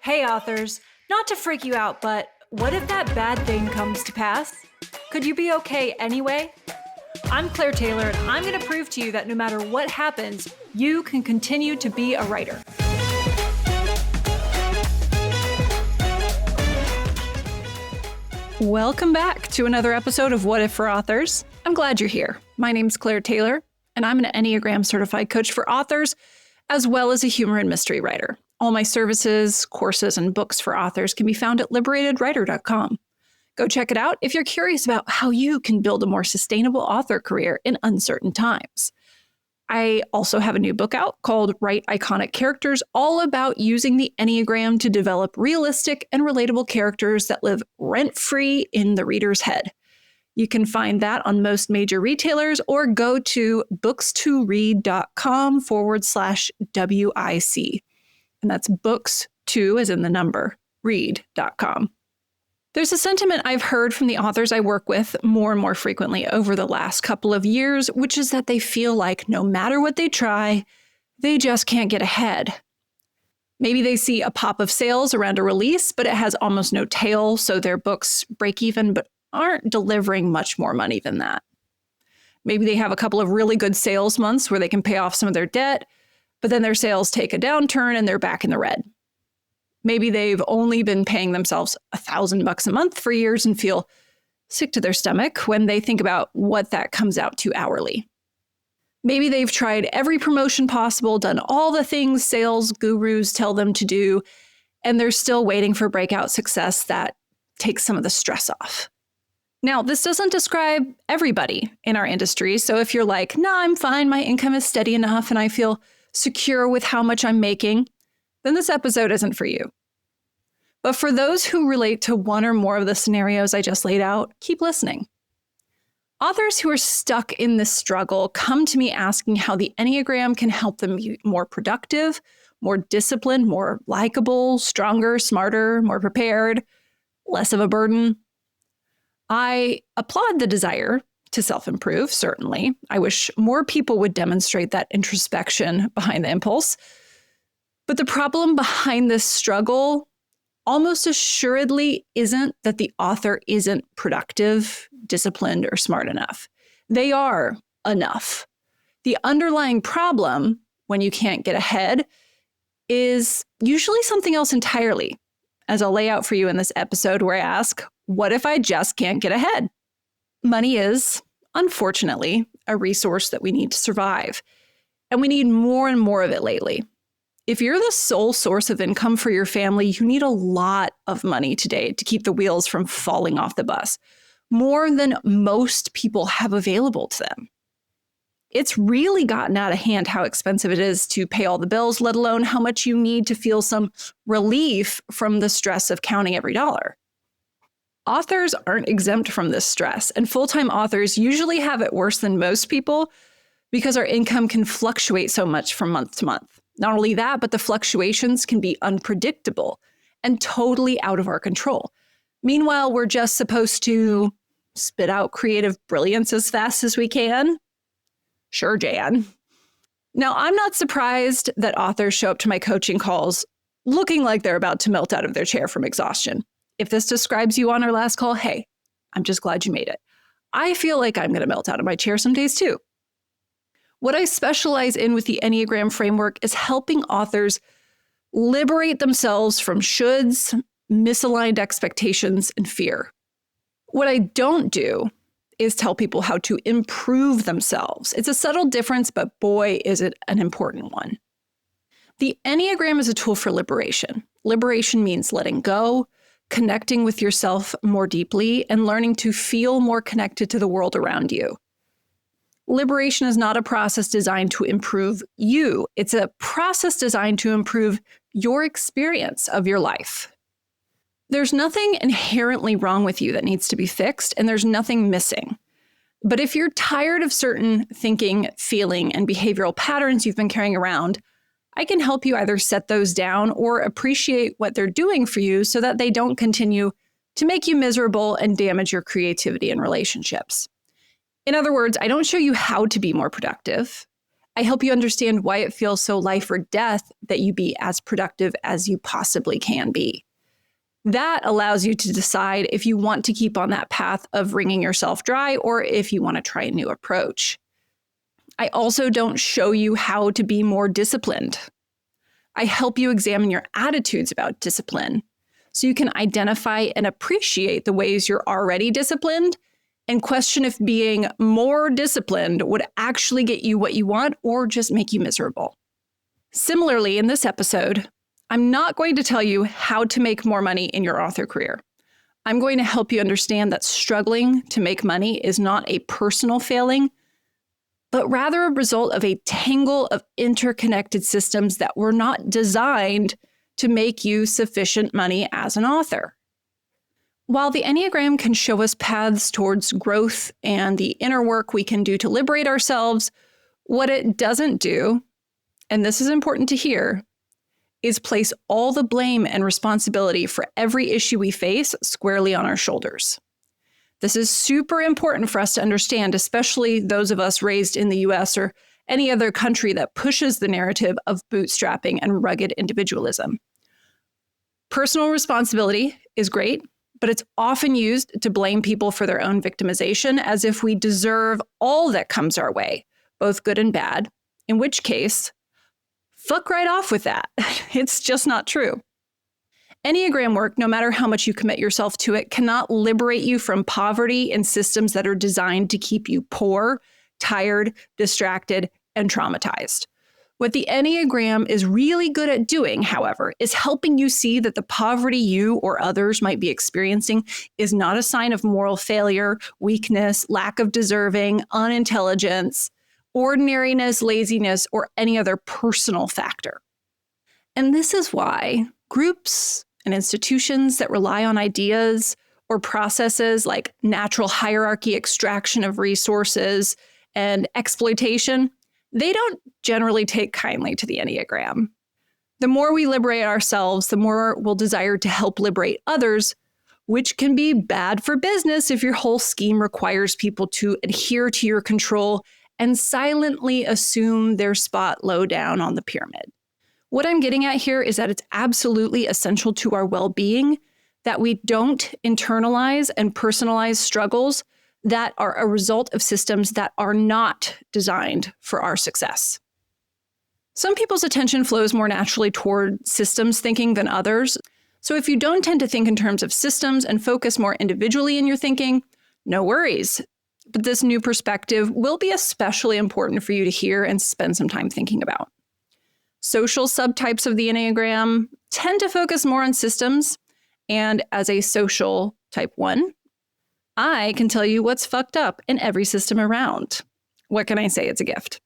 Hey authors, not to freak you out, but what if that bad thing comes to pass? Could you be okay anyway? I'm Claire Taylor, and I'm going to prove to you that no matter what happens, you can continue to be a writer. Welcome back to another episode of What If for Authors. I'm glad you're here. My name's Claire Taylor, and I'm an Enneagram certified coach for authors, as well as a humor and mystery writer. All my services, courses, and books for authors can be found at liberatedwriter.com. Go check it out if you're curious about how you can build a more sustainable author career in uncertain times. I also have a new book out called Write Iconic Characters, all about using the Enneagram to develop realistic and relatable characters that live rent-free in the reader's head. You can find that on most major retailers or go to books2read.com/WIC. And that's books2 as in the number, read.com. There's a sentiment I've heard from the authors I work with more and more frequently over the last couple of years, which is that they feel like no matter what they try, they just can't get ahead. Maybe they see a pop of sales around a release, but it has almost no tail, so their books break even but aren't delivering much more money than that. Maybe they have a couple of really good sales months where they can pay off some of their debt, but then their sales take a downturn and they're back in the red. Maybe they've only been paying themselves $1,000 a month for years and feel sick to their stomach when they think about what that comes out to hourly. Maybe they've tried every promotion possible, done all the things sales gurus tell them to do, and they're still waiting for breakout success that takes some of the stress off. Now, this doesn't describe everybody in our industry, so if you're like, nah, I'm fine, my income is steady enough and I feel secure with how much I'm making, then this episode isn't for you. But for those who relate to one or more of the scenarios I just laid out, keep listening. Authors who are stuck in this struggle come to me asking how the Enneagram can help them be more productive, more disciplined, more likable, stronger, smarter, more prepared, less of a burden. I applaud the desire to self-improve, certainly. I wish more people would demonstrate that introspection behind the impulse. But the problem behind this struggle almost assuredly isn't that the author isn't productive, disciplined, or smart enough. They are enough. The underlying problem, when you can't get ahead, is usually something else entirely, as I'll lay out for you in this episode where I ask, what if I just can't get ahead? Money is, unfortunately, a resource that we need to survive, and we need more and more of it lately. If you're the sole source of income for your family, you need a lot of money today to keep the wheels from falling off the bus, more than most people have available to them. It's really gotten out of hand how expensive it is to pay all the bills, let alone how much you need to feel some relief from the stress of counting every dollar. Authors aren't exempt from this stress, and full-time authors usually have it worse than most people because our income can fluctuate so much from month to month. Not only that, but the fluctuations can be unpredictable and totally out of our control. Meanwhile, we're just supposed to spit out creative brilliance as fast as we can. Sure, Jan. Now, I'm not surprised that authors show up to my coaching calls looking like they're about to melt out of their chair from exhaustion. If this describes you on our last call, hey, I'm just glad you made it. I feel like I'm going to melt out of my chair some days too. What I specialize in with the Enneagram framework is helping authors liberate themselves from shoulds, misaligned expectations, and fear. What I don't do is tell people how to improve themselves. It's a subtle difference, but boy, is it an important one. The Enneagram is a tool for liberation. Liberation means letting go, connecting with yourself more deeply, and learning to feel more connected to the world around you. Liberation is not a process designed to improve you. It's a process designed to improve your experience of your life. There's nothing inherently wrong with you that needs to be fixed, and there's nothing missing. But if you're tired of certain thinking, feeling, and behavioral patterns you've been carrying around, I can help you either set those down or appreciate what they're doing for you so that they don't continue to make you miserable and damage your creativity and relationships. In other words, I don't show you how to be more productive. I help you understand why it feels so life or death that you be as productive as you possibly can be. That allows you to decide if you want to keep on that path of wringing yourself dry or if you want to try a new approach. I also don't show you how to be more disciplined. I help you examine your attitudes about discipline so you can identify and appreciate the ways you're already disciplined and question if being more disciplined would actually get you what you want or just make you miserable. Similarly, in this episode, I'm not going to tell you how to make more money in your author career. I'm going to help you understand that struggling to make money is not a personal failing, but rather a result of a tangle of interconnected systems that were not designed to make you sufficient money as an author. While the Enneagram can show us paths towards growth and the inner work we can do to liberate ourselves, what it doesn't do, and this is important to hear, is place all the blame and responsibility for every issue we face squarely on our shoulders. This is super important for us to understand, especially those of us raised in the US or any other country that pushes the narrative of bootstrapping and rugged individualism. Personal responsibility is great, but it's often used to blame people for their own victimization as if we deserve all that comes our way, both good and bad, in which case, fuck right off with that. It's just not true. Enneagram work, no matter how much you commit yourself to it, cannot liberate you from poverty in systems that are designed to keep you poor, tired, distracted, and traumatized. What the Enneagram is really good at doing, however, is helping you see that the poverty you or others might be experiencing is not a sign of moral failure, weakness, lack of deserving, unintelligence, ordinariness, laziness, or any other personal factor. And this is why groups and institutions that rely on ideas or processes like natural hierarchy extraction of resources and exploitation, they don't generally take kindly to the Enneagram. The more we liberate ourselves, the more we'll desire to help liberate others, which can be bad for business if your whole scheme requires people to adhere to your control and silently assume their spot low down on the pyramid. What I'm getting at here is that it's absolutely essential to our well-being that we don't internalize and personalize struggles that are a result of systems that are not designed for our success. Some people's attention flows more naturally toward systems thinking than others. So if you don't tend to think in terms of systems and focus more individually in your thinking, no worries. But this new perspective will be especially important for you to hear and spend some time thinking about. Social subtypes of the Enneagram tend to focus more on systems, and as a social type 1, I can tell you what's fucked up in every system around. What can I say? It's a gift.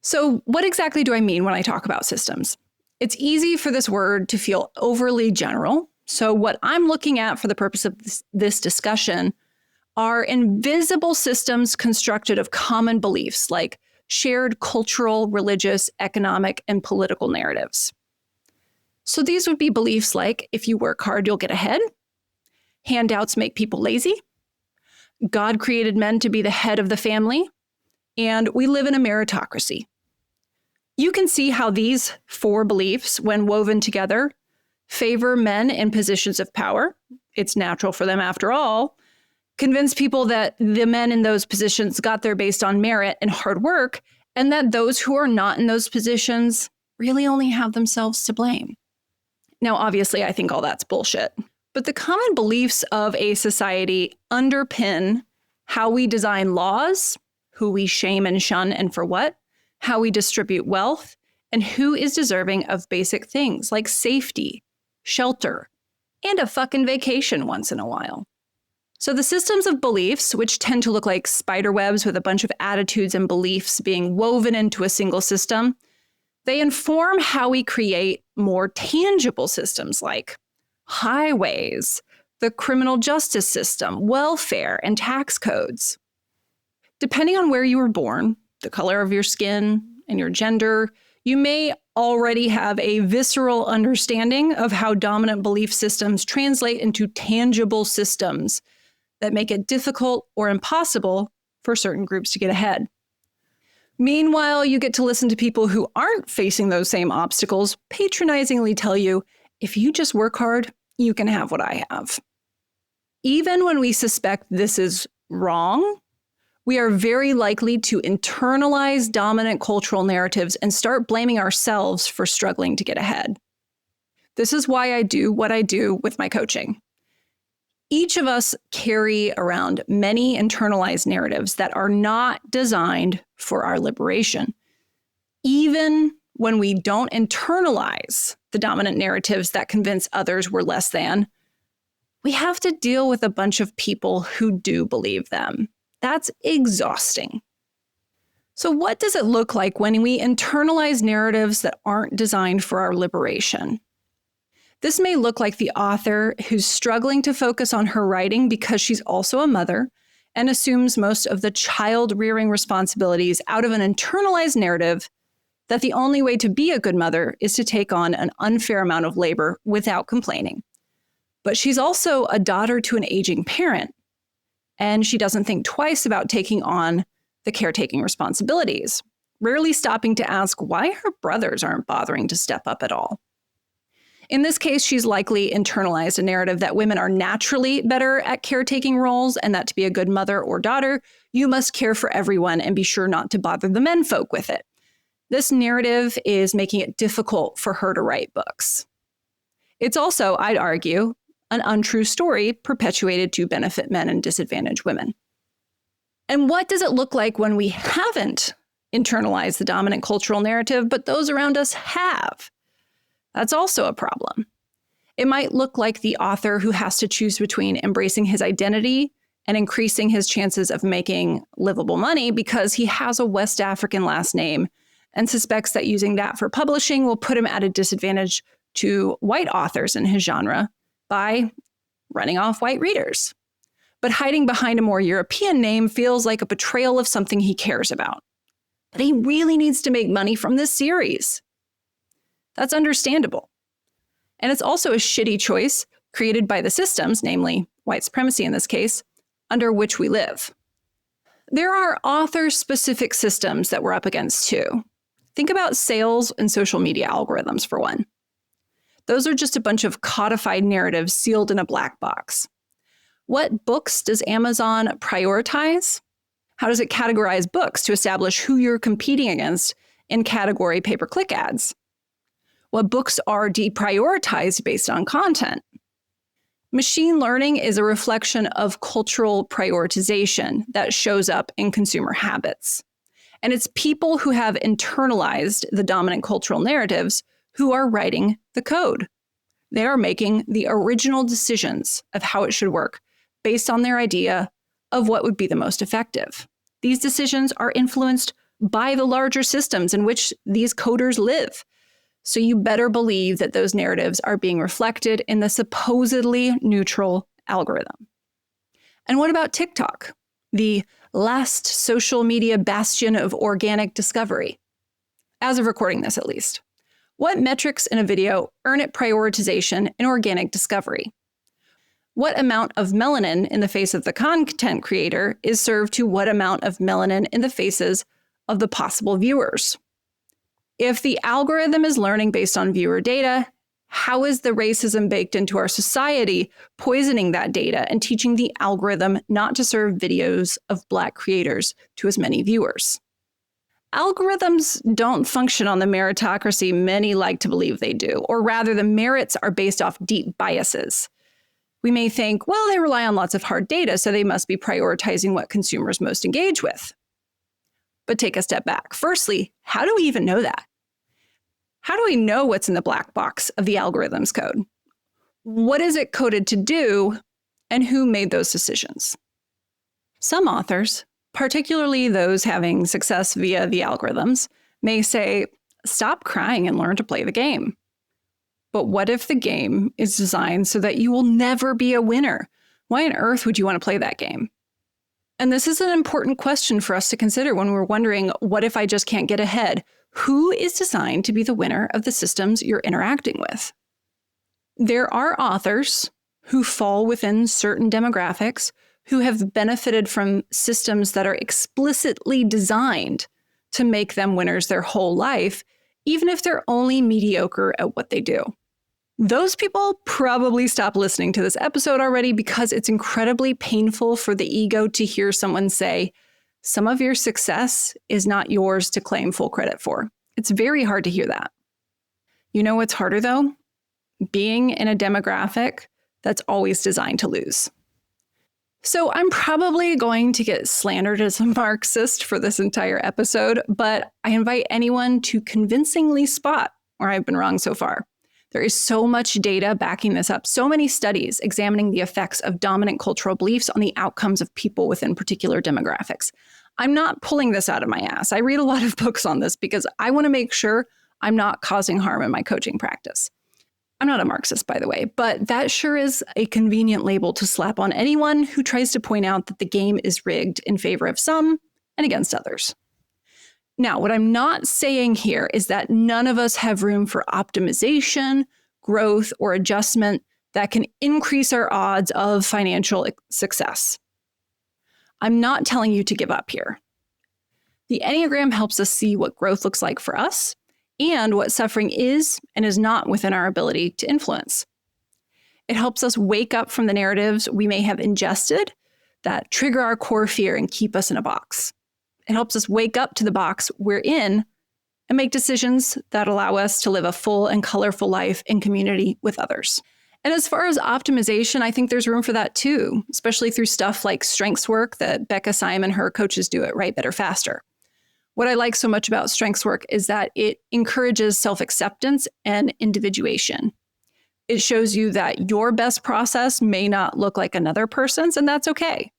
So what exactly do I mean when I talk about systems? It's easy for this word to feel overly general. So what I'm looking at for the purpose of this discussion are invisible systems constructed of common beliefs like shared cultural, religious, economic, and political narratives. So these would be beliefs like, if you work hard, you'll get ahead. Handouts make people lazy. God created men to be the head of the family. And we live in a meritocracy. You can see how these 4 beliefs, when woven together, favor men in positions of power. It's natural for them after all. Convince people that the men in those positions got there based on merit and hard work, and that those who are not in those positions really only have themselves to blame. Now, obviously, I think all that's bullshit. But the common beliefs of a society underpin how we design laws, who we shame and shun and for what, how we distribute wealth, and who is deserving of basic things like safety, shelter, and a fucking vacation once in a while. So the systems of beliefs, which tend to look like spider webs with a bunch of attitudes and beliefs being woven into a single system, they inform how we create more tangible systems like highways, the criminal justice system, welfare, and tax codes. Depending on where you were born, the color of your skin, and your gender, you may already have a visceral understanding of how dominant belief systems translate into tangible systems that make it difficult or impossible for certain groups to get ahead. Meanwhile, you get to listen to people who aren't facing those same obstacles patronizingly tell you, if you just work hard, you can have what I have. Even when we suspect this is wrong, we are very likely to internalize dominant cultural narratives and start blaming ourselves for struggling to get ahead. This is why I do what I do with my coaching. Each of us carry around many internalized narratives that are not designed for our liberation. Even when we don't internalize the dominant narratives that convince others we're less than, we have to deal with a bunch of people who do believe them. That's exhausting. So what does it look like when we internalize narratives that aren't designed for our liberation? This may look like the author who's struggling to focus on her writing because she's also a mother and assumes most of the child-rearing responsibilities out of an internalized narrative that the only way to be a good mother is to take on an unfair amount of labor without complaining. But she's also a daughter to an aging parent, and she doesn't think twice about taking on the caretaking responsibilities, rarely stopping to ask why her brothers aren't bothering to step up at all. In this case, she's likely internalized a narrative that women are naturally better at caretaking roles and that to be a good mother or daughter, you must care for everyone and be sure not to bother the menfolk with it. This narrative is making it difficult for her to write books. It's also, I'd argue, an untrue story perpetuated to benefit men and disadvantage women. And what does it look like when we haven't internalized the dominant cultural narrative, but those around us have? That's also a problem. It might look like the author who has to choose between embracing his identity and increasing his chances of making livable money because he has a West African last name and suspects that using that for publishing will put him at a disadvantage to white authors in his genre by running off white readers. But hiding behind a more European name feels like a betrayal of something he cares about. But he really needs to make money from this series. That's understandable. And it's also a shitty choice created by the systems, namely white supremacy in this case, under which we live. There are author-specific systems that we're up against too. Think about sales and social media algorithms for one. Those are just a bunch of codified narratives sealed in a black box. What books does Amazon prioritize? How does it categorize books to establish who you're competing against in category pay-per-click ads? What books are deprioritized based on content? Machine learning is a reflection of cultural prioritization that shows up in consumer habits. And it's people who have internalized the dominant cultural narratives who are writing the code. They are making the original decisions of how it should work based on their idea of what would be the most effective. These decisions are influenced by the larger systems in which these coders live. So you better believe that those narratives are being reflected in the supposedly neutral algorithm. And what about TikTok, the last social media bastion of organic discovery? As of recording this, at least. What metrics in a video earn it prioritization in organic discovery? What amount of melanin in the face of the content creator is served to what amount of melanin in the faces of the possible viewers? If the algorithm is learning based on viewer data, how is the racism baked into our society poisoning that data and teaching the algorithm not to serve videos of Black creators to as many viewers? Algorithms don't function on the meritocracy many like to believe they do, or rather the merits are based off deep biases. We may think, well, they rely on lots of hard data, so they must be prioritizing what consumers most engage with. But take a step back. Firstly, how do we even know that? How do we know what's in the black box of the algorithm's code? What is it coded to do, and who made those decisions? Some authors, particularly those having success via the algorithms, may say, stop crying and learn to play the game. But what if the game is designed so that you will never be a winner? Why on earth would you want to play that game? And this is an important question for us to consider when we're wondering, what if I just can't get ahead? Who is designed to be the winner of the systems you're interacting with? There are authors who fall within certain demographics who have benefited from systems that are explicitly designed to make them winners their whole life, even if they're only mediocre at what they do. Those people probably stopped listening to this episode already because it's incredibly painful for the ego to hear someone say, some of your success is not yours to claim full credit for. It's very hard to hear that. You know what's harder though? Being in a demographic that's always designed to lose. So I'm probably going to get slandered as a Marxist for this entire episode, but I invite anyone to convincingly spot where I've been wrong so far. There is so much data backing this up, so many studies examining the effects of dominant cultural beliefs on the outcomes of people within particular demographics. I'm not pulling this out of my ass. I read a lot of books on this because I want to make sure I'm not causing harm in my coaching practice. I'm not a Marxist, by the way, but that sure is a convenient label to slap on anyone who tries to point out that the game is rigged in favor of some and against others. Now, what I'm not saying here is that none of us have room for optimization, growth, or adjustment that can increase our odds of financial success. I'm not telling you to give up here. The Enneagram helps us see what growth looks like for us and what suffering is and is not within our ability to influence. It helps us wake up from the narratives we may have ingested that trigger our core fear and keep us in a box. It helps us wake up to the box we're in and make decisions that allow us to live a full and colorful life in community with others. And as far as optimization, I think there's room for that too, especially through stuff like strengths work that Becca Syme and her coaches do at Right, Better, Faster. What I like so much about strengths work is that it encourages self-acceptance and individuation. It shows you that your best process may not look like another person's, and that's okay.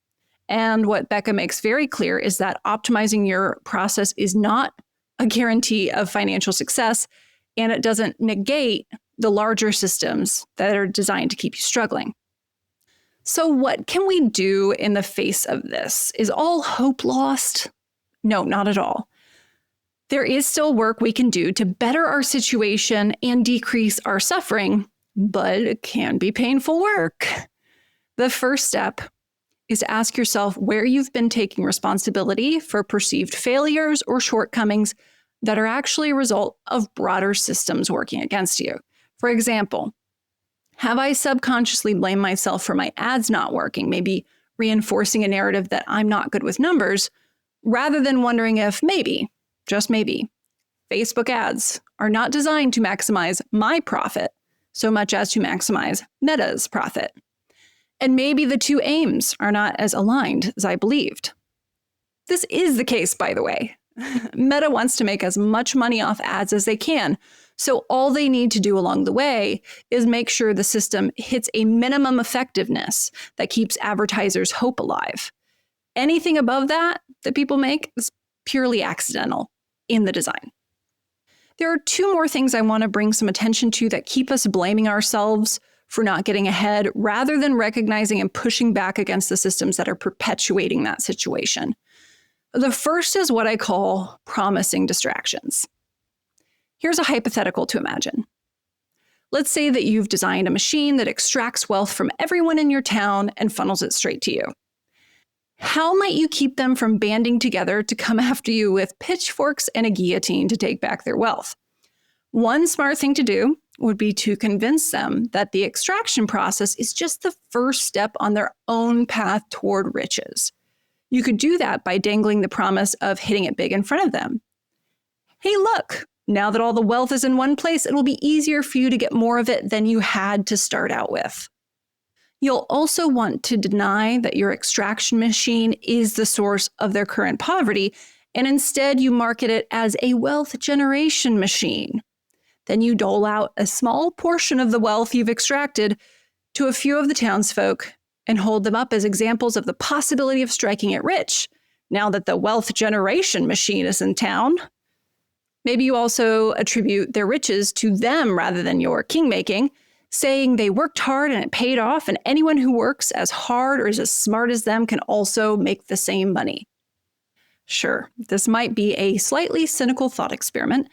And what Becca makes very clear is that optimizing your process is not a guarantee of financial success, and it doesn't negate the larger systems that are designed to keep you struggling. So what can we do in the face of this? Is all hope lost? No, not at all. There is still work we can do to better our situation and decrease our suffering, but it can be painful work. The first step is to ask yourself where you've been taking responsibility for perceived failures or shortcomings that are actually a result of broader systems working against you. For example, have I subconsciously blamed myself for my ads not working, maybe reinforcing a narrative that I'm not good with numbers, rather than wondering if maybe, just maybe, Facebook ads are not designed to maximize my profit so much as to maximize Meta's profit. And maybe the two aims are not as aligned as I believed. This is the case, by the way. Meta wants to make as much money off ads as they can. So all they need to do along the way is make sure the system hits a minimum effectiveness that keeps advertisers' hope alive. Anything above that people make is purely accidental in the design. There are two more things I want to bring some attention to that keep us blaming ourselves for not getting ahead rather than recognizing and pushing back against the systems that are perpetuating that situation. The first is what I call promising distractions. Here's a hypothetical to imagine. Let's say that you've designed a machine that extracts wealth from everyone in your town and funnels it straight to you. How might you keep them from banding together to come after you with pitchforks and a guillotine to take back their wealth? One smart thing to do would be to convince them that the extraction process is just the first step on their own path toward riches. You could do that by dangling the promise of hitting it big in front of them. Hey, look, now that all the wealth is in one place, it'll be easier for you to get more of it than you had to start out with. You'll also want to deny that your extraction machine is the source of their current poverty, and instead you market it as a wealth generation machine. Then you dole out a small portion of the wealth you've extracted to a few of the townsfolk and hold them up as examples of the possibility of striking it rich, now that the wealth generation machine is in town. Maybe you also attribute their riches to them rather than your king-making, saying they worked hard and it paid off, and anyone who works as hard or is as smart as them can also make the same money. Sure, this might be a slightly cynical thought experiment,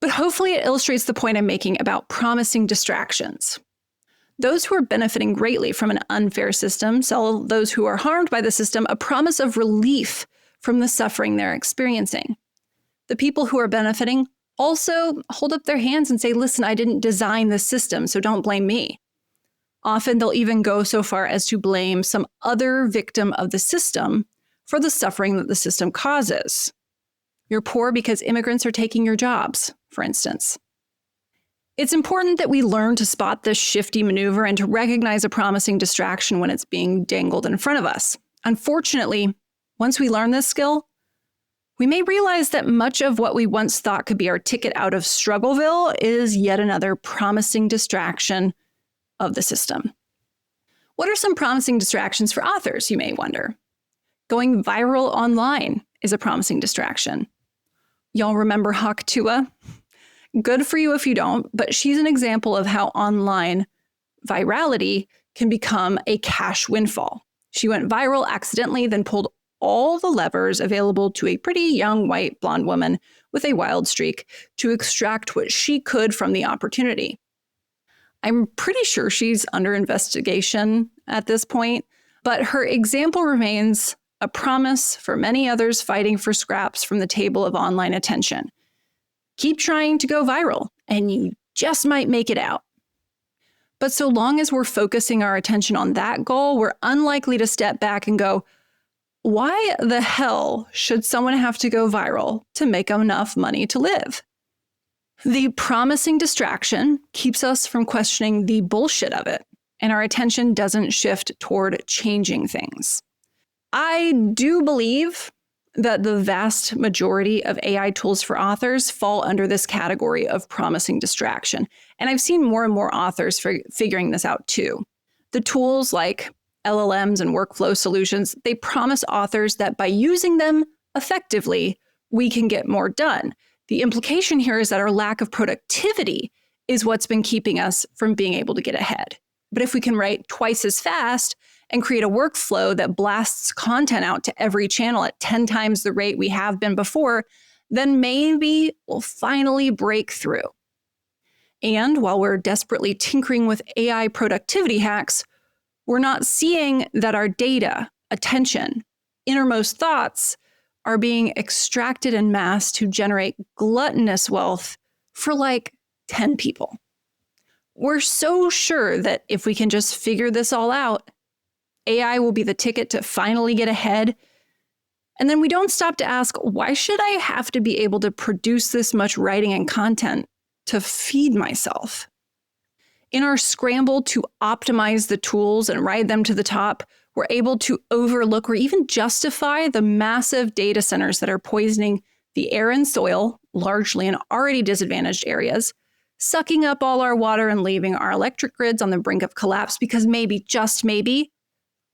but hopefully it illustrates the point I'm making about promising distractions. Those who are benefiting greatly from an unfair system sell those who are harmed by the system a promise of relief from the suffering they're experiencing. The people who are benefiting also hold up their hands and say, listen, I didn't design this system, so don't blame me. Often they'll even go so far as to blame some other victim of the system for the suffering that the system causes. You're poor because immigrants are taking your jobs, for instance. It's important that we learn to spot this shifty maneuver and to recognize a promising distraction when it's being dangled in front of us. Unfortunately, once we learn this skill, we may realize that much of what we once thought could be our ticket out of Struggleville is yet another promising distraction of the system. What are some promising distractions for authors, you may wonder? Going viral online is a promising distraction. Y'all remember Haktua? Good for you if you don't, but she's an example of how online virality can become a cash windfall. She went viral accidentally, then pulled all the levers available to a pretty young white blonde woman with a wild streak to extract what she could from the opportunity. I'm pretty sure she's under investigation at this point, but her example remains a promise for many others fighting for scraps from the table of online attention. Keep trying to go viral, and you just might make it out. But so long as we're focusing our attention on that goal, we're unlikely to step back and go, why the hell should someone have to go viral to make enough money to live? The promising distraction keeps us from questioning the bullshit of it, and our attention doesn't shift toward changing things. I do believe that the vast majority of AI tools for authors fall under this category of promising distraction. And I've seen more and more authors figuring this out too. The tools like LLMs and workflow solutions, they promise authors that by using them effectively, we can get more done. The implication here is that our lack of productivity is what's been keeping us from being able to get ahead. But if we can write twice as fast and create a workflow that blasts content out to every channel at 10 times the rate we have been before, then maybe we'll finally break through. And while we're desperately tinkering with AI productivity hacks, we're not seeing that our data, attention, innermost thoughts are being extracted en masse to generate gluttonous wealth for like 10 people. We're so sure that if we can just figure this all out, AI will be the ticket to finally get ahead. And then we don't stop to ask, why should I have to be able to produce this much writing and content to feed myself? In our scramble to optimize the tools and ride them to the top, we're able to overlook or even justify the massive data centers that are poisoning the air and soil, largely in already disadvantaged areas, sucking up all our water and leaving our electric grids on the brink of collapse because maybe, just maybe,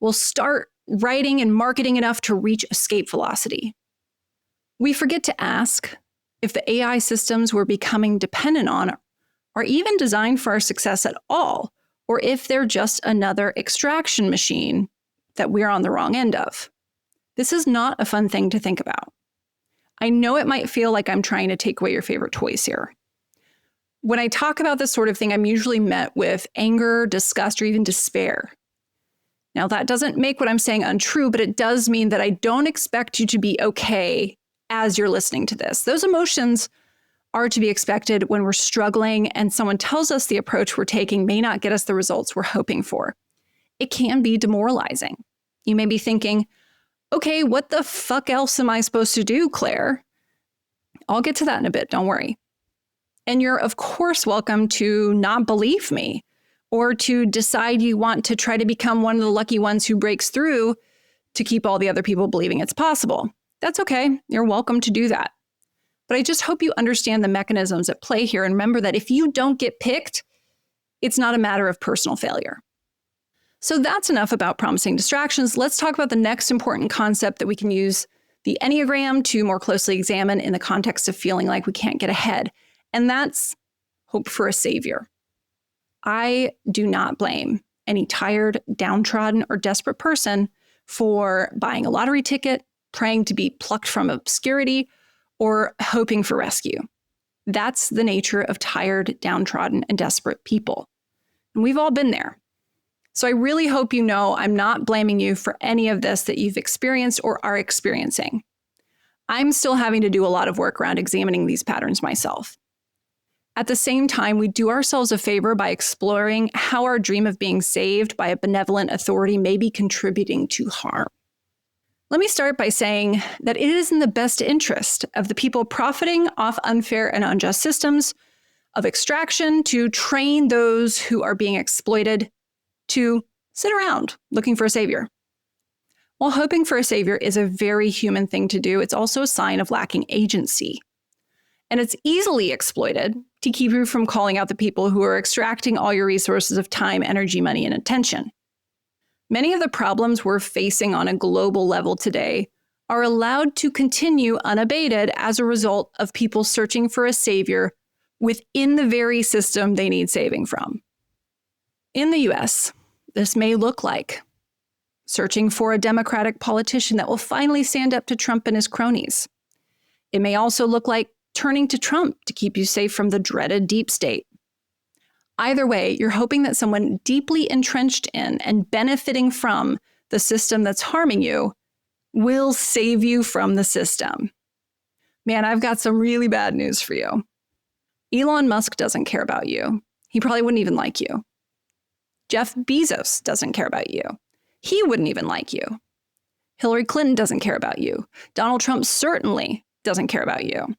we'll start writing and marketing enough to reach escape velocity. We forget to ask if the AI systems we're becoming dependent on are even designed for our success at all, or if they're just another extraction machine that we're on the wrong end of. This is not a fun thing to think about. I know it might feel like I'm trying to take away your favorite toys here. When I talk about this sort of thing, I'm usually met with anger, disgust, or even despair. Now, that doesn't make what I'm saying untrue, but it does mean that I don't expect you to be okay as you're listening to this. Those emotions are to be expected when we're struggling and someone tells us the approach we're taking may not get us the results we're hoping for. It can be demoralizing. You may be thinking, okay, what the fuck else am I supposed to do, Claire? I'll get to that in a bit, don't worry. And you're, of course, welcome to not believe me or to decide you want to try to become one of the lucky ones who breaks through to keep all the other people believing it's possible. That's okay. You're welcome to do that. But I just hope you understand the mechanisms at play here and remember that if you don't get picked, it's not a matter of personal failure. So that's enough about promising distractions. Let's talk about the next important concept that we can use the Enneagram to more closely examine in the context of feeling like we can't get ahead. And that's hope for a savior. I do not blame any tired, downtrodden, or desperate person for buying a lottery ticket, praying to be plucked from obscurity, or hoping for rescue. That's the nature of tired, downtrodden, and desperate people. And we've all been there. So I really hope you know I'm not blaming you for any of this that you've experienced or are experiencing. I'm still having to do a lot of work around examining these patterns myself. At the same time, we do ourselves a favor by exploring how our dream of being saved by a benevolent authority may be contributing to harm. Let me start by saying that it is in the best interest of the people profiting off unfair and unjust systems of extraction to train those who are being exploited to sit around looking for a savior. While hoping for a savior is a very human thing to do, it's also a sign of lacking agency. And it's easily exploited to keep you from calling out the people who are extracting all your resources of time, energy, money, and attention. Many of the problems we're facing on a global level today are allowed to continue unabated as a result of people searching for a savior within the very system they need saving from. In the US, this may look like searching for a Democratic politician that will finally stand up to Trump and his cronies. It may also look like turning to Trump to keep you safe from the dreaded deep state. Either way, you're hoping that someone deeply entrenched in and benefiting from the system that's harming you will save you from the system. Man, I've got some really bad news for you. Elon Musk doesn't care about you. He probably wouldn't even like you. Jeff Bezos doesn't care about you. He wouldn't even like you. Hillary Clinton doesn't care about you. Donald Trump certainly doesn't care about you.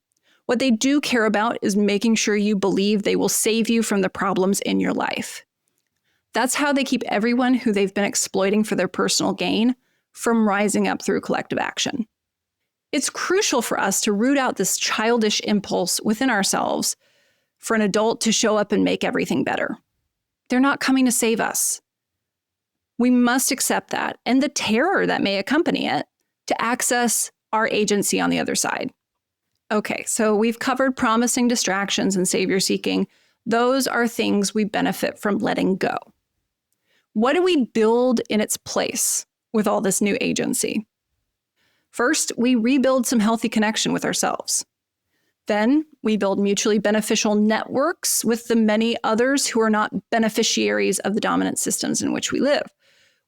What they do care about is making sure you believe they will save you from the problems in your life. That's how they keep everyone who they've been exploiting for their personal gain from rising up through collective action. It's crucial for us to root out this childish impulse within ourselves for an adult to show up and make everything better. They're not coming to save us. We must accept that and the terror that may accompany it to access our agency on the other side. Okay, so we've covered promising distractions and savior seeking. Those are things we benefit from letting go. What do we build in its place with all this new agency? First, we rebuild some healthy connection with ourselves. Then we build mutually beneficial networks with the many others who are not beneficiaries of the dominant systems in which we live.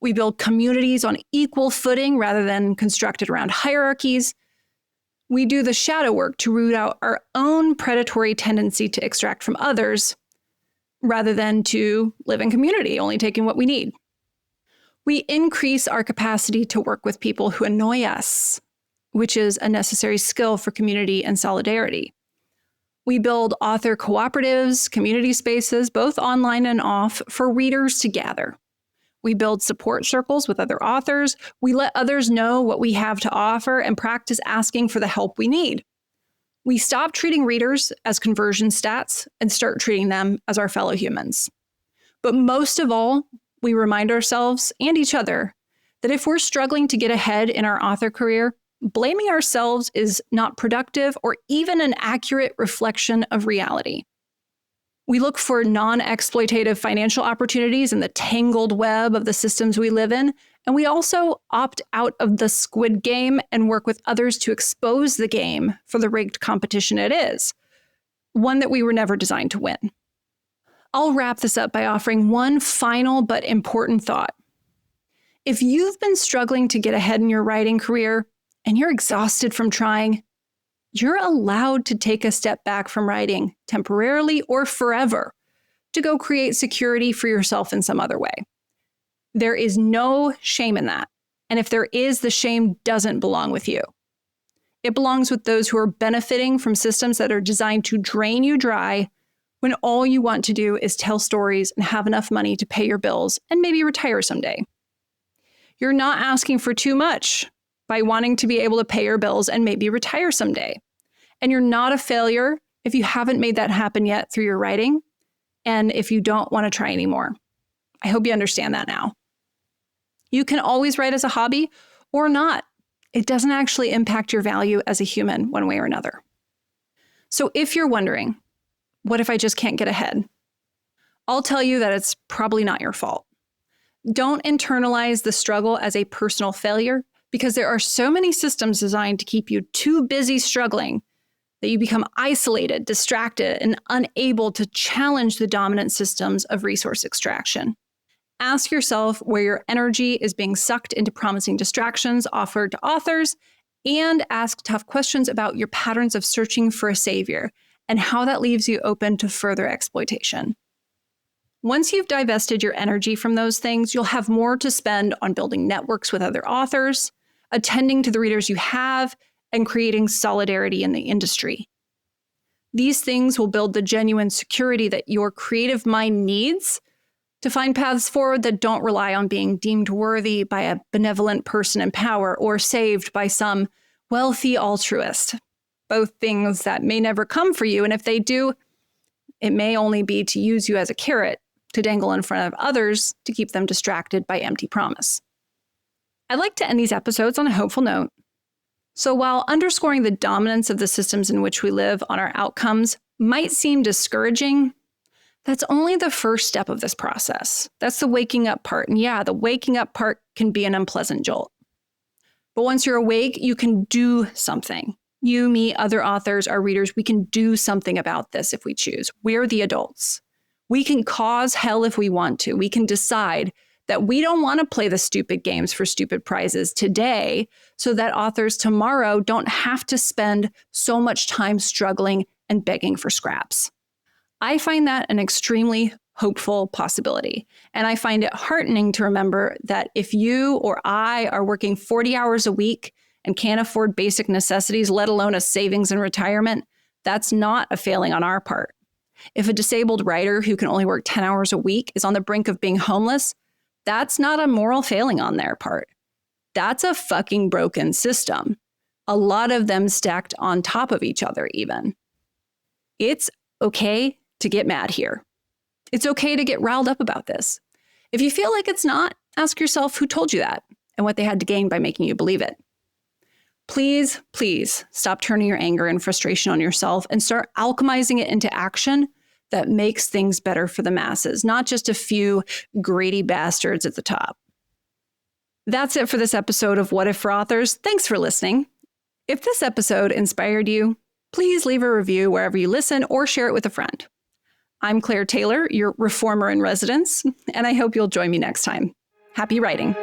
We build communities on equal footing rather than constructed around hierarchies. We do the shadow work to root out our own predatory tendency to extract from others rather than to live in community, only taking what we need. We increase our capacity to work with people who annoy us, which is a necessary skill for community and solidarity. We build author cooperatives, community spaces, both online and off, for readers to gather. We build support circles with other authors. We let others know what we have to offer and practice asking for the help we need. We stop treating readers as conversion stats and start treating them as our fellow humans. But most of all, we remind ourselves and each other that if we're struggling to get ahead in our author career, blaming ourselves is not productive or even an accurate reflection of reality. We look for non-exploitative financial opportunities in the tangled web of the systems we live in, and we also opt out of the squid game and work with others to expose the game for the rigged competition it is, one that we were never designed to win. I'll wrap this up by offering one final but important thought. If you've been struggling to get ahead in your writing career and you're exhausted from trying, you're allowed to take a step back from writing temporarily or forever to go create security for yourself in some other way. There is no shame in that. And if there is, the shame doesn't belong with you. It belongs with those who are benefiting from systems that are designed to drain you dry when all you want to do is tell stories and have enough money to pay your bills and maybe retire someday. You're not asking for too much by wanting to be able to pay your bills and maybe retire someday. And you're not a failure if you haven't made that happen yet through your writing, and if you don't want to try anymore. I hope you understand that now. You can always write as a hobby or not. It doesn't actually impact your value as a human one way or another. So if you're wondering, what if I just can't get ahead? I'll tell you that it's probably not your fault. Don't internalize the struggle as a personal failure, because there are so many systems designed to keep you too busy struggling that you become isolated, distracted, and unable to challenge the dominant systems of resource extraction. Ask yourself where your energy is being sucked into promising distractions offered to authors and ask tough questions about your patterns of searching for a savior and how that leaves you open to further exploitation. Once you've divested your energy from those things, you'll have more to spend on building networks with other authors, attending to the readers you have, and creating solidarity in the industry. These things will build the genuine security that your creative mind needs to find paths forward that don't rely on being deemed worthy by a benevolent person in power or saved by some wealthy altruist. Both things that may never come for you, and if they do, it may only be to use you as a carrot to dangle in front of others to keep them distracted by empty promise. I like to end these episodes on a hopeful note. So while underscoring the dominance of the systems in which we live on our outcomes might seem discouraging, that's only the first step of this process. That's the waking up part. And yeah, the waking up part can be an unpleasant jolt. But once you're awake, you can do something. You, me, other authors, our readers, we can do something about this if we choose. We're the adults. We can cause hell if we want to. We can decide that we don't want to play the stupid games for stupid prizes today so that authors tomorrow don't have to spend so much time struggling and begging for scraps. I find that an extremely hopeful possibility. And I find it heartening to remember that if you or I are working 40 hours a week and can't afford basic necessities, let alone a savings and retirement, that's not a failing on our part. If a disabled writer who can only work 10 hours a week is on the brink of being homeless, that's not a moral failing on their part. That's a fucking broken system. A lot of them stacked on top of each other even. It's okay to get mad here. It's okay to get riled up about this. If you feel like it's not, ask yourself who told you that and what they had to gain by making you believe it. Please, please stop turning your anger and frustration on yourself and start alchemizing it into action that makes things better for the masses, not just a few greedy bastards at the top. That's it for this episode of What If for Authors. Thanks for listening. If this episode inspired you, please leave a review wherever you listen or share it with a friend. I'm Claire Taylor, your reformer in residence, and I hope you'll join me next time. Happy writing.